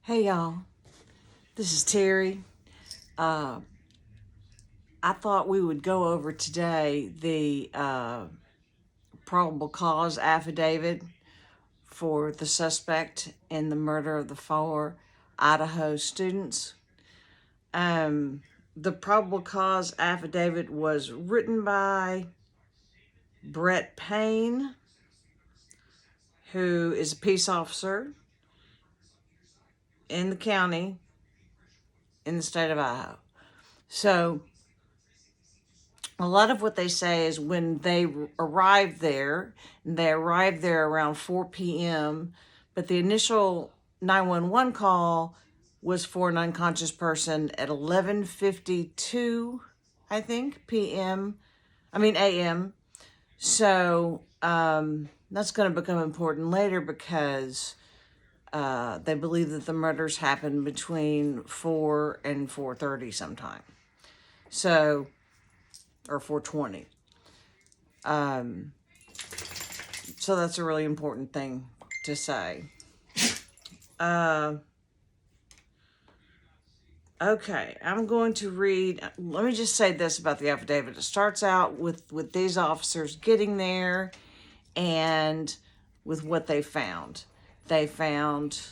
Hey y'all, this is Terry. I thought we would go over today the probable cause affidavit for the suspect in the murder of the 4 Idaho students. The probable cause affidavit was written by Brett Payne, who is a peace officer in the county in the state of Idaho. So a lot of what they say is when they arrived there, and they arrived there around 4 p.m., but the initial 911 call was for an unconscious person at 11:52, I think, a.m. So that's going to become important later because they believe that the murders happened between 4 and 4:30 sometime. So, or 4:20. So that's a really important thing to say. Okay, I'm going to read. Let me just say this about the affidavit. It starts out with these officers getting there and with what they found. They found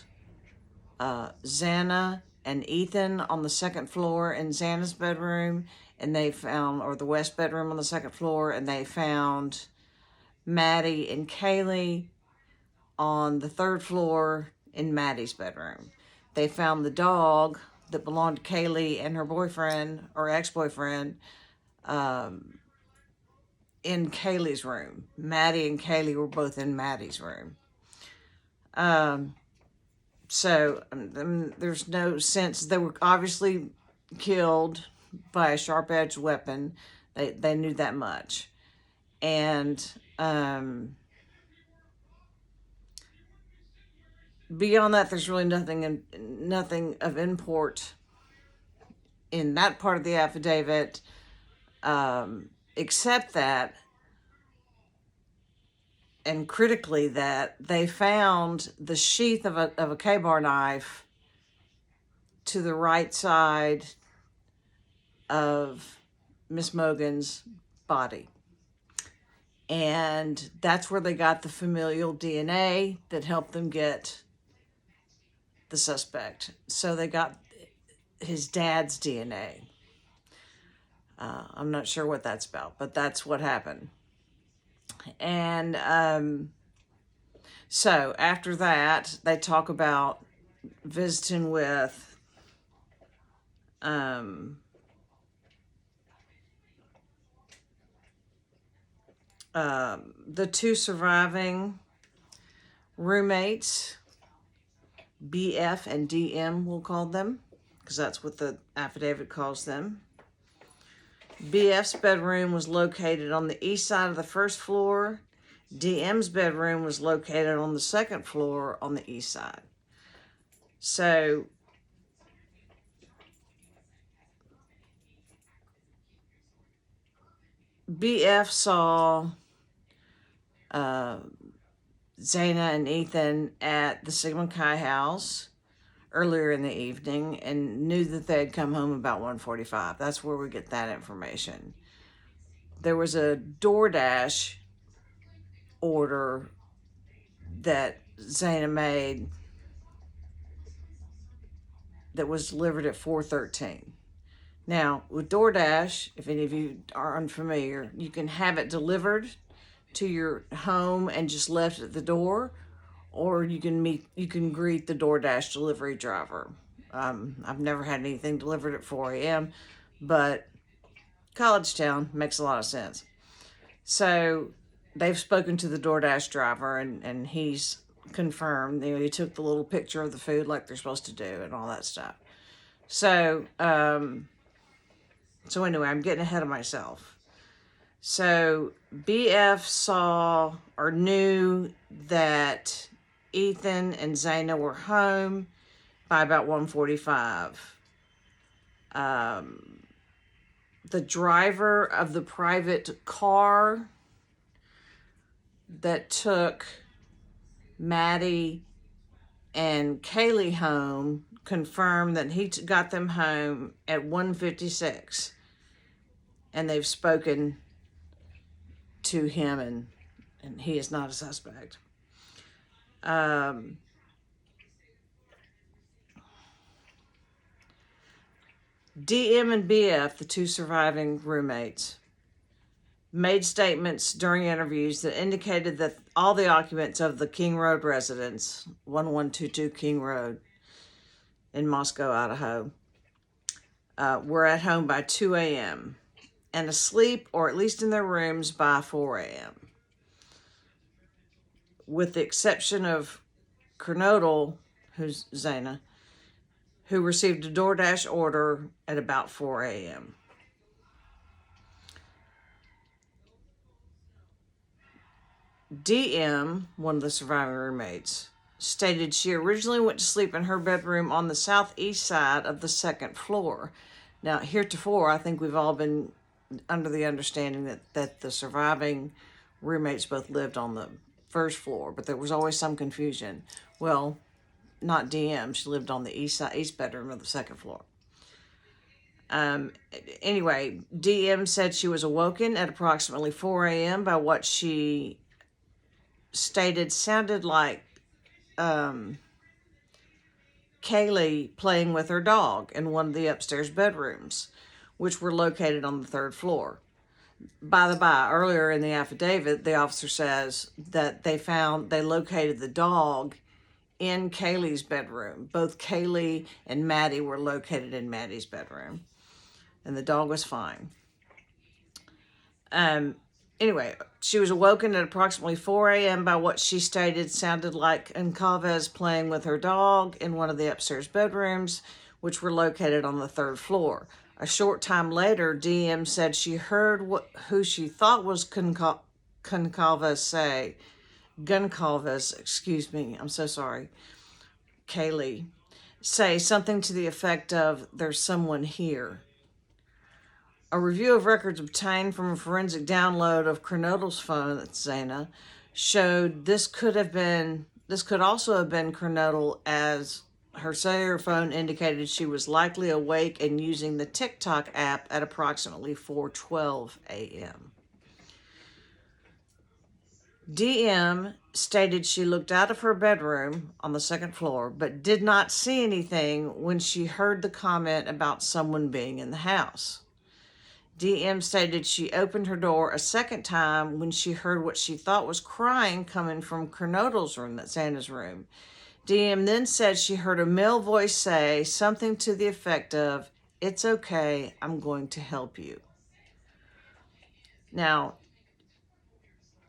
Xana and Ethan on the second floor in Xana's bedroom, and they found, or the west bedroom on the second floor, and they found Maddie and Kaylee on the third floor in Maddie's bedroom. They found the dog that belonged to Kaylee and her boyfriend or ex-boyfriend in Kaylee's room. Maddie and Kaylee were both in Maddie's room. So there's no sense. They were obviously killed by a sharp-edged weapon. They knew that much. And beyond that, there's really nothing of import in that part of the affidavit, except that, and critically, that they found the sheath of a K-bar knife to the right side of Miss Mogan's body. And that's where they got the familial DNA that helped them get the suspect. So they got his dad's DNA. I'm not sure what that's about, but that's what happened. And so after that, they talk about visiting with the 2 surviving roommates, BF and DM, we'll call them, because that's what the affidavit calls them. BF's bedroom was located on the east side of the first floor. DM's bedroom was located on the second floor on the east side. So BF saw Xana and Ethan at the Sigma Chi house earlier in the evening and knew that they had come home about 1:45. That's where we get that information. There was a DoorDash order that Xana made that was delivered at 4:13. Now, with DoorDash, if any of you are unfamiliar, you can have it delivered to your home and just left at the door, or you can greet the DoorDash delivery driver. I've never had anything delivered at 4 a.m., but college town makes a lot of sense. So they've spoken to the DoorDash driver, and he's confirmed. You know, he took the little picture of the food like they're supposed to do and all that stuff. So, so anyway, I'm getting ahead of myself. So BF saw or knew that Ethan and Xana were home by about 1:45. The driver of the private car that took Maddie and Kaylee home confirmed that he got them home at 1:56, and they've spoken to him, and he is not a suspect. DM and BF, the two surviving roommates, made statements during interviews that indicated that all the occupants of the King Road residence, 1122 King Road in Moscow, Idaho, were at home by 2 a.m. and asleep, or at least in their rooms, by 4 a.m. With the exception of Kernodle, who's Zana, who received a DoorDash order at about 4 a.m. DM, one of the surviving roommates, stated she originally went to sleep in her bedroom on the southeast side of the second floor. Now, heretofore, I think we've all been under the understanding that the surviving roommates both lived on the first floor, but there was always some confusion. Well, not DM, she lived on the east bedroom of the second floor. Anyway, DM said she was awoken at approximately 4 a.m. by what she stated sounded like Kaylee playing with her dog in one of the upstairs bedrooms, which were located on the third floor. By the by, earlier in the affidavit, the officer says that they located the dog in Kaylee's bedroom. Both Kaylee and Maddie were located in Maddie's bedroom, and the dog was fine. Anyway, she was awoken at approximately 4 a.m. by what she stated sounded like Nkavez playing with her dog in one of the upstairs bedrooms, which were located on the third floor. A short time later, DM said she heard who she thought was Goncalves say, excuse me, I'm so sorry, Kaylee, say something to the effect of, "There's someone here." A review of records obtained from a forensic download of Kernodle's phone, that's Zana, showed this could also have been Kernodle, as her cellular phone indicated she was likely awake and using the TikTok app at approximately 4:12 a.m. DM stated she looked out of her bedroom on the second floor, but did not see anything when she heard the comment about someone being in the house. DM stated she opened her door a second time when she heard what she thought was crying coming from Kernodle's room, that's Anna's room. DM then said she heard a male voice say something to the effect of, "It's okay, I'm going to help you." Now,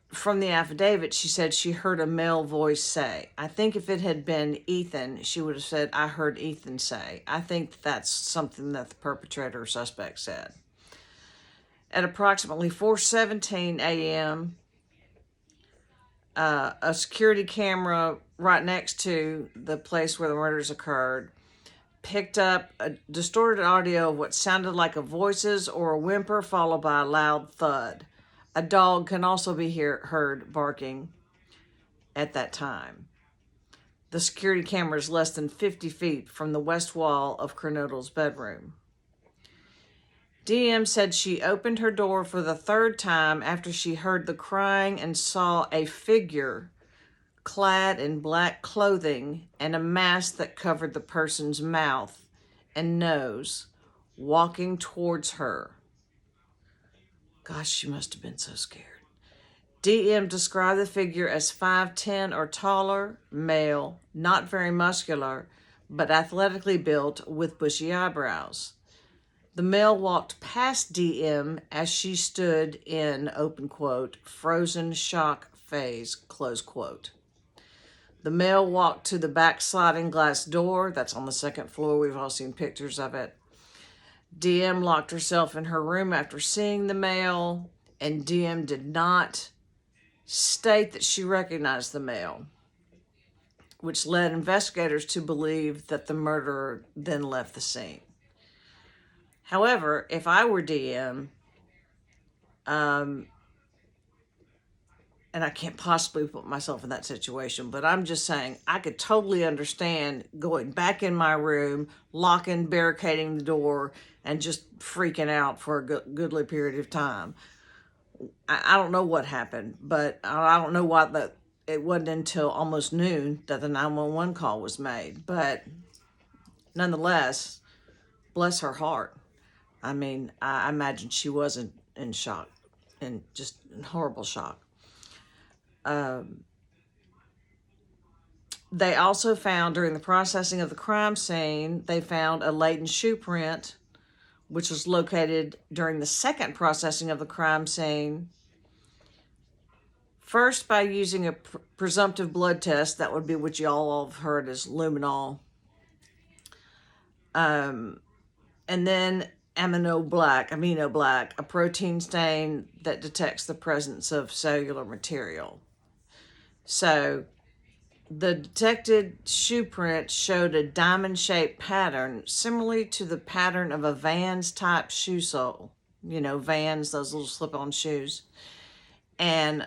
from the affidavit, she said she heard a male voice say. I think if it had been Ethan, she would have said, "I heard Ethan say." I think that's something that the perpetrator or suspect said. At approximately 4:17 a.m., a security camera right next to the place where the murders occurred picked up a distorted audio of what sounded like voices or a whimper followed by a loud thud. A dog can also be heard barking at that time. The security camera is less than 50 feet from the west wall of Kernodle's bedroom. DM said she opened her door for the third time after she heard the crying and saw a figure clad in black clothing and a mask that covered the person's mouth and nose walking towards her. Gosh, she must have been so scared. DM described the figure as 5'10" or taller, male, not very muscular, but athletically built with bushy eyebrows. The male walked past DM as she stood in, open quote, "frozen shock phase," close quote. The male walked to the back sliding glass door that's on the second floor. We've all seen pictures of it. DM locked herself in her room after seeing the male, and DM did not state that she recognized the male, which led investigators to believe that the murderer then left the scene. However, if I were DM, and and I can't possibly put myself in that situation, but I'm just saying I could totally understand going back in my room, locking, barricading the door, and just freaking out for a goodly period of time. I don't know what happened, but I don't know why it wasn't until almost noon that the 911 call was made. But nonetheless, bless her heart. I mean, I imagine she wasn't in shock, and just in horrible shock. They also found, during the processing of the crime scene, they found a latent shoe print, which was located during the second processing of the crime scene. First, by using a presumptive blood test, that would be what you all have heard as luminol. And then amino black, a protein stain that detects the presence of cellular material. So the detected shoe print showed a diamond-shaped pattern, similarly to the pattern of a Vans type shoe sole. You know, Vans, those little slip-on shoes. And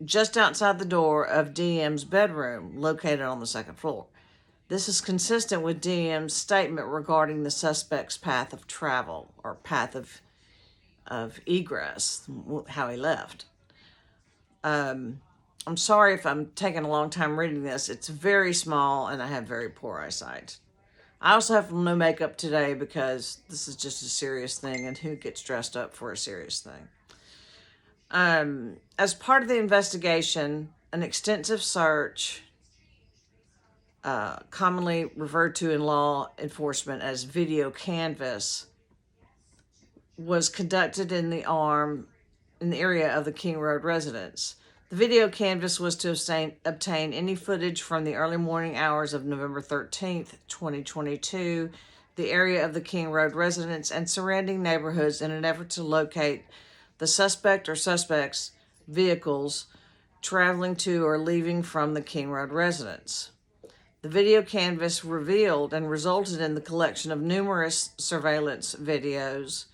just outside the door of DM's bedroom, located on the second floor. This is consistent with DM's statement regarding the suspect's path of travel, or path of egress, how he left. I'm sorry if I'm taking a long time reading this. It's very small and I have very poor eyesight. I also have no makeup today because this is just a serious thing, and who gets dressed up for a serious thing? As part of the investigation, an extensive search, commonly referred to in law enforcement as video canvass, was conducted in the area of the King Road residence. The video canvass was to obtain any footage from the early morning hours of November 13th, 2022, the area of the King Road residence and surrounding neighborhoods in an effort to locate the suspect or suspects' vehicles traveling to or leaving from the King Road residence. The video canvass revealed and resulted in the collection of numerous surveillance videos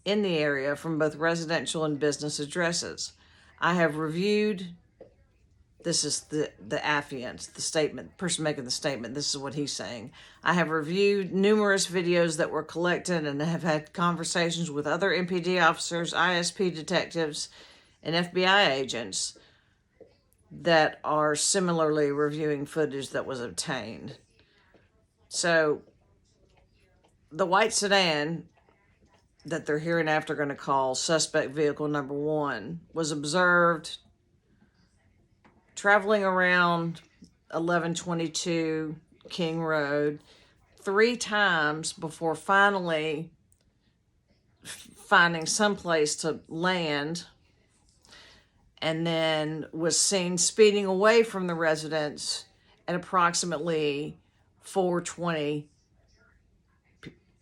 in the area from both residential and business addresses. I have reviewed, this is the affiant, the statement, the person making the statement, this is what he's saying. I have reviewed numerous videos that were collected and have had conversations with other MPD officers, ISP detectives, and FBI agents that are similarly reviewing footage that was obtained. So the white sedan that they're hereinafter going to call suspect vehicle number 1 was observed traveling around 1122 King Road 3 times before finally finding someplace to land, and then was seen speeding away from the residence at approximately 4:20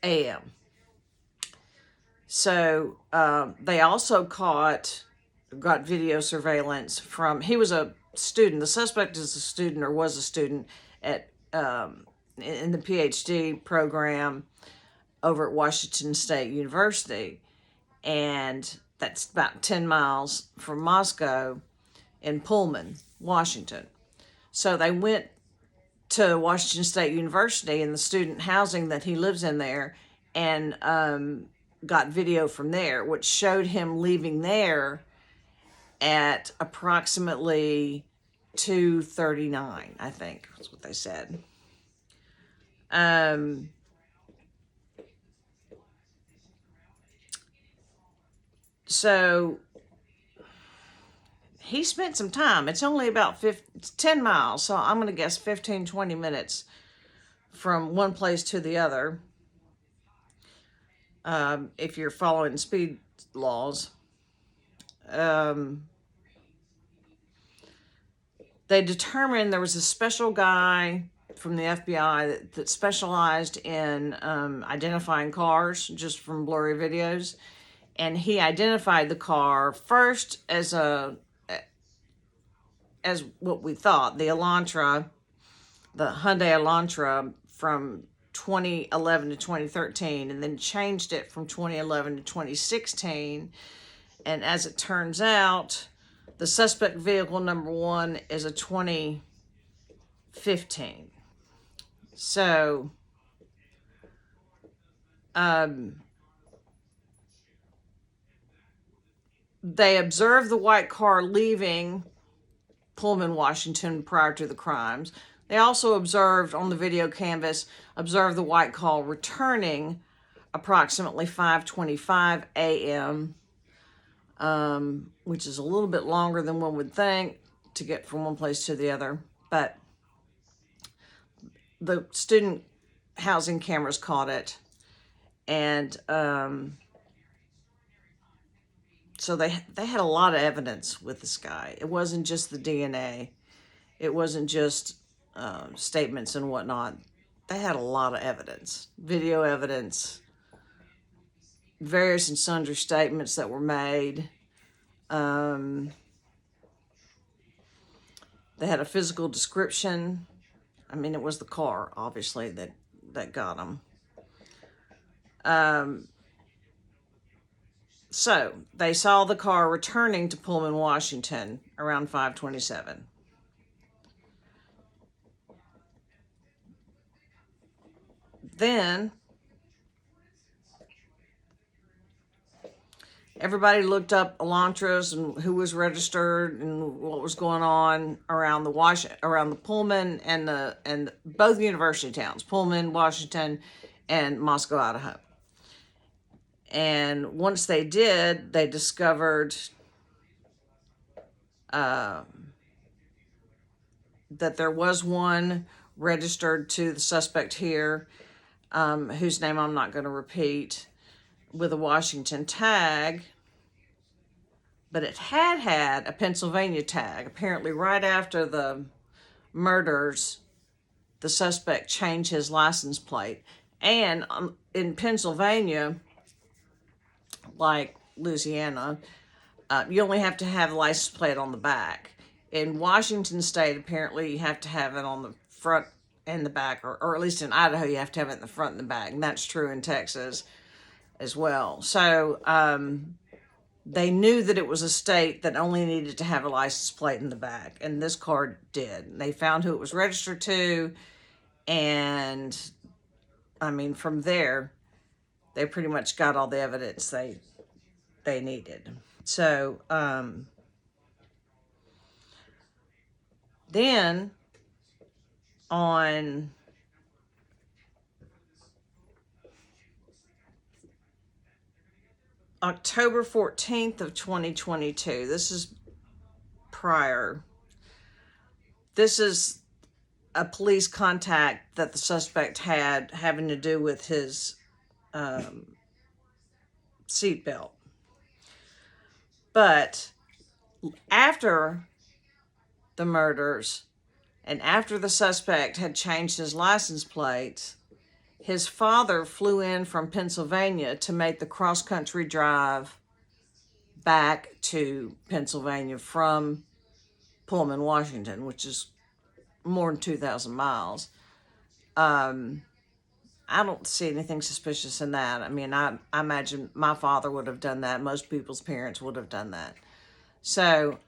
a.m. So they also got video surveillance from, he was a student, the suspect is a student or was a student at in the PhD program over at Washington State University, and that's about 10 miles from Moscow in Pullman, Washington. So they went to Washington State University in the student housing that he lives in there, and got video from there, which showed him leaving there at approximately 2:39, I think that's what they said. So he spent some time. It's only about 10 miles, so I'm going to guess 15-20 minutes from one place to the other. If you're following speed laws. They determined there was a special guy from the FBI that specialized in identifying cars just from blurry videos. And he identified the car first as what we thought, the Elantra, the Hyundai Elantra from 2011 to 2013, and then changed it from 2011 to 2016. And as it turns out, The suspect vehicle number 1 is a 2015. So, they observed the white car leaving Pullman, Washington prior to the crimes. They also observed on the video canvas, observed the white car returning approximately 5:25 a.m., which is a little bit longer than one would think to get from one place to the other. But the student housing cameras caught it. And so they had a lot of evidence with this guy. It wasn't just the DNA. It wasn't just statements and whatnot. They had a lot of evidence, video evidence, various and sundry statements that were made. They had a physical description. I mean, it was the car, obviously, that got them. So they saw the car returning to Pullman, Washington around 5:27. Then everybody looked up Elantras and who was registered and what was going on around the Pullman and both university towns, Pullman, Washington, and Moscow, Idaho. And once they did, they discovered that there was one registered to the suspect here, whose name I'm not going to repeat, with a Washington tag, but it had a Pennsylvania tag. Apparently, right after the murders, the suspect changed his license plate. And in Pennsylvania, like Louisiana, you only have to have the license plate on the back. In Washington State, apparently you have to have it on the front and the back, or at least in Idaho, you have to have it in the front and the back. And that's true in Texas as well. So they knew that it was a state that only needed to have a license plate in the back. And this car did. They found who it was registered to. And I mean, from there, they pretty much got all the evidence they needed. So then on October 14th of 2022, this is prior, this is a police contact that the suspect had having to do with his seatbelt. But after the murders and after the suspect had changed his license plates, his father flew in from Pennsylvania to make the cross-country drive back to Pennsylvania from Pullman, Washington, which is more than 2,000 miles. I don't see anything suspicious in that. I mean, I imagine my father would have done that. Most people's parents would have done that. So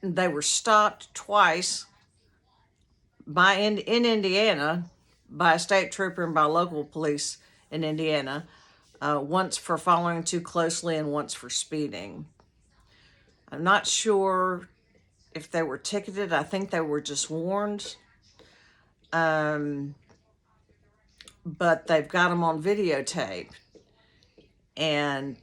they were stopped twice in Indiana by a state trooper and by local police in Indiana, once for following too closely and once for speeding. I'm not sure if they were ticketed. I think they were just warned. But they've got them on videotape. And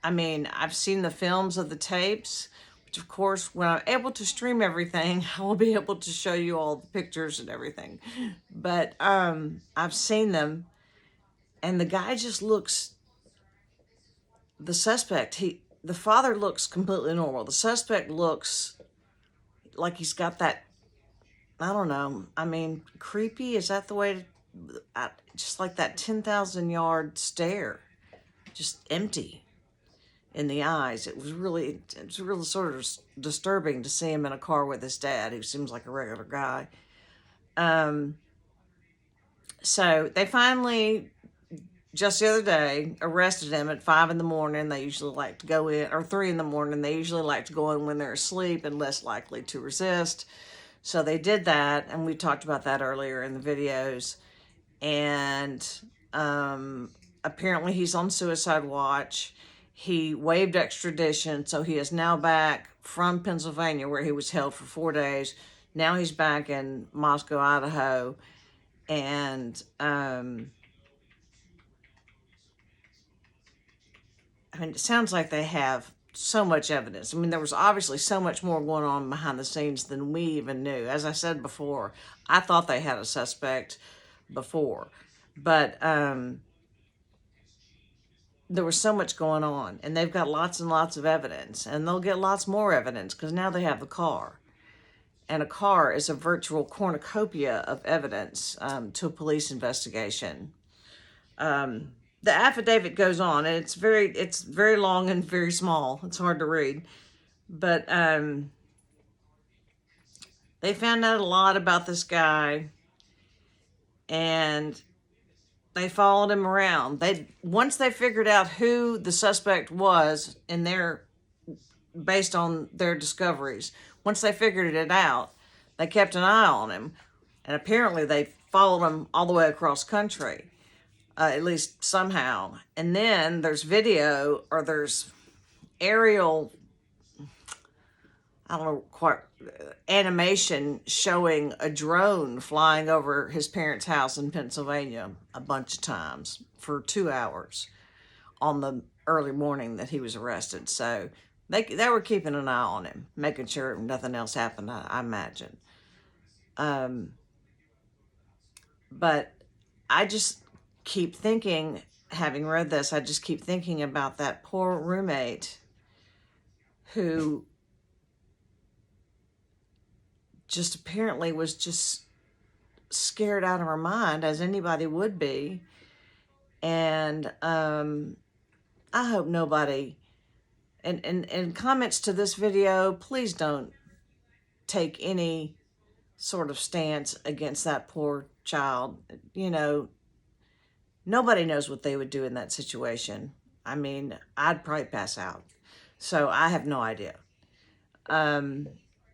I mean, I've seen the films of the tapes, which of course, when I'm able to stream everything, I will be able to show you all the pictures and everything. But I've seen them, and the guy just looks, the suspect, the father looks completely normal. The suspect looks like he's got that, I don't know, I mean, creepy, is that the way to, just like that 10,000-yard stare, just empty in the eyes. It was really sort of disturbing to see him in a car with his dad, who seems like a regular guy. So they finally just the other day, arrested him at 5 in the morning. They usually like to go in, or 3 in the morning. They usually like to go in when they're asleep and less likely to resist. So they did that, and we talked about that earlier in the videos. And apparently he's on suicide watch. He waived extradition, so he is now back from Pennsylvania, where he was held for 4 days. Now he's back in Moscow, Idaho, and I mean, it sounds like they have so much evidence. I mean, there was obviously so much more going on behind the scenes than we even knew. As I said before, I thought they had a suspect before, but there was so much going on, and they've got lots and lots of evidence, and they'll get lots more evidence because now they have the car. And a car is a virtual cornucopia of evidence to a police investigation. The affidavit goes on, and it's very long and very small. It's hard to read, but they found out a lot about this guy, and they followed him around. Once they figured out who the suspect was in their based on their discoveries, once they figured it out, they kept an eye on him, and apparently they followed him all the way across country. At least somehow. And then there's video, or there's aerial, I don't know, quite animation showing a drone flying over his parents' house in Pennsylvania a bunch of times for 2 hours on the early morning that he was arrested. So they were keeping an eye on him, making sure nothing else happened, I imagine. But I just keep thinking, having read this, I just keep thinking about that poor roommate who just apparently was just scared out of her mind, as anybody would be. And I hope nobody, and comments to this video, please don't take any sort of stance against that poor child. You know, nobody knows what they would do in that situation. I mean, I'd probably pass out. So I have no idea. And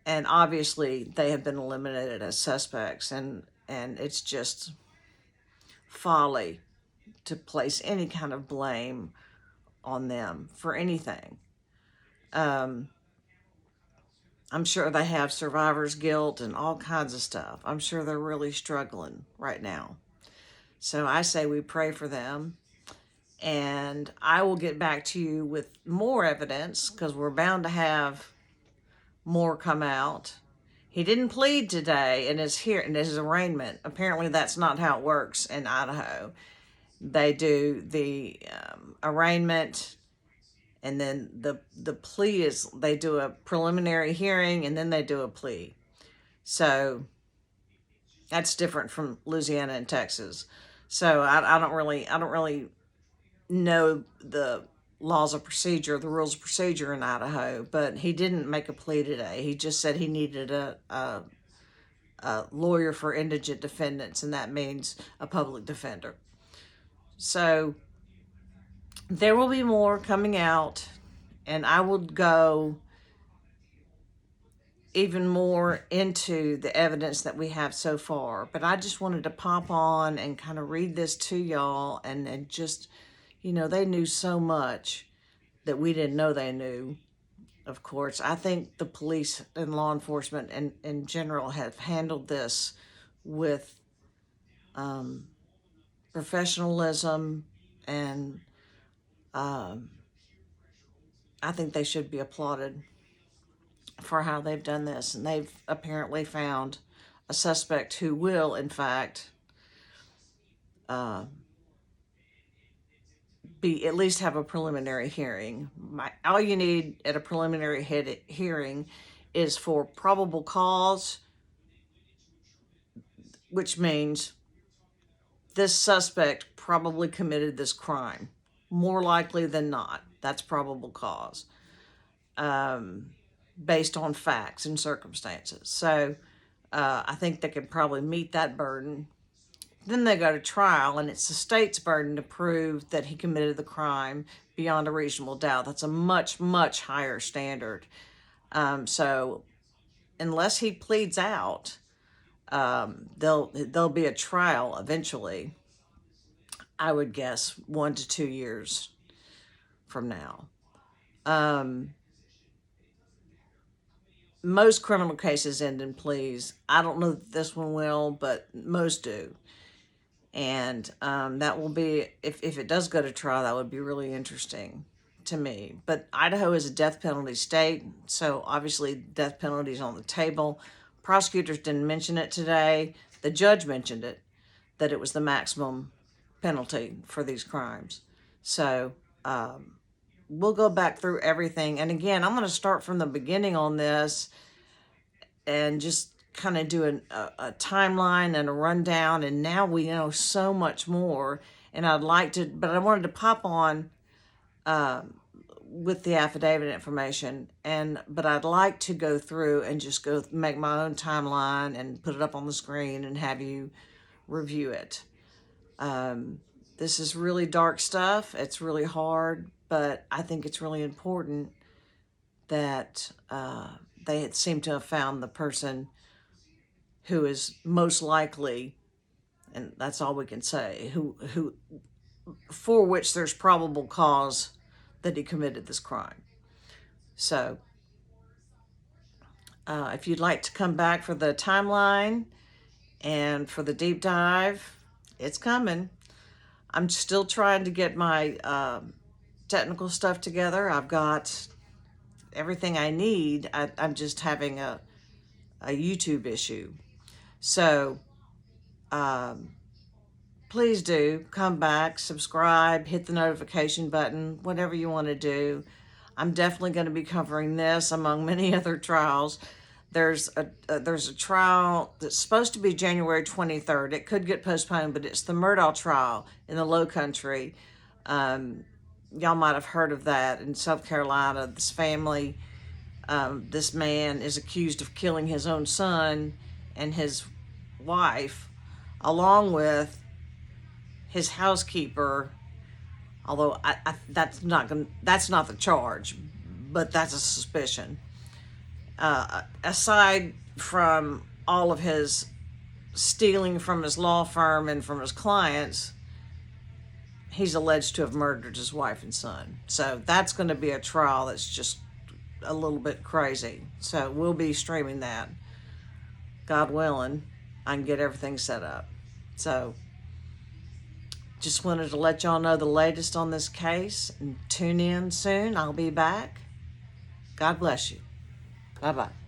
obviously they have been eliminated as suspects, and it's just folly to place any kind of blame on them for anything. I'm sure they have survivor's guilt and all kinds of stuff. I'm sure they're really struggling right now. So I say we pray for them, and I will get back to you with more evidence, because we're bound to have more come out. He didn't plead today in his arraignment. Apparently that's not how it works in Idaho. They do the arraignment, and then the plea is, they do a preliminary hearing, and then they do a plea. So that's different from Louisiana and Texas. So I don't really know the laws of procedure, the rules of procedure in Idaho, but he didn't make a plea today. He just said he needed a lawyer for indigent defendants, and that means a public defender. So there will be more coming out, and I will go even more into the evidence that we have so far. But I just wanted to pop on and kind of read this to y'all, and just, you know, they knew so much that we didn't know they knew. Of course, I think the police and law enforcement in general have handled this with professionalism, and I think they should be applauded for how they've done this. And they've apparently found a suspect who will, in fact, at least have a preliminary hearing. All you need at a preliminary hearing is for probable cause, which means this suspect probably committed this crime. More likely than not, that's probable cause, based on facts and circumstances. So I think they can probably meet that burden Then they go to trial, and it's the state's burden to prove that he committed the crime beyond a reasonable doubt. That's a much, much higher standard. So unless he pleads out, there'll be a trial eventually. I would guess 1 to 2 years from now. Most criminal cases end in pleas. I don't know that this one will, but most do. And that will be, if it does go to trial, that would be really interesting to me. But Idaho is a death penalty state, so obviously death penalty is on the table. Prosecutors didn't mention it today. The judge mentioned it, that it was the maximum penalty for these crimes. So we'll go back through everything. And again, I'm going to start from the beginning on this and just kind of do a timeline and a rundown. And now we know so much more. And I'd like to, but I wanted to pop on with the affidavit information. But I'd like to go through and just go make my own timeline and put it up on the screen and have you review it. This is really dark stuff. It's really hard, but I think it's really important that they seem to have found the person who is most likely, and that's all we can say, who for which there's probable cause that he committed this crime. So if you'd like to come back for the timeline and for the deep dive, it's coming. I'm still trying to get my technical stuff together. I've got everything I need. I'm just having a YouTube issue. So please do come back, subscribe, hit the notification button, whatever you want to do. I'm definitely going to be covering this among many other trials. There's a trial that's supposed to be January 23rd. It could get postponed, but it's the Murdaugh trial in the Low Country. Y'all might have heard of that in South Carolina. This family, this man is accused of killing his own son and his wife, along with his housekeeper. Although that's not the charge, but that's a suspicion. Aside from all of his stealing from his law firm and from his clients, he's alleged to have murdered his wife and son. So that's going to be a trial that's just a little bit crazy. So we'll be streaming that. God willing, I can get everything set up. So just wanted to let y'all know the latest on this case, and tune in soon. I'll be back. God bless you. Bye-bye.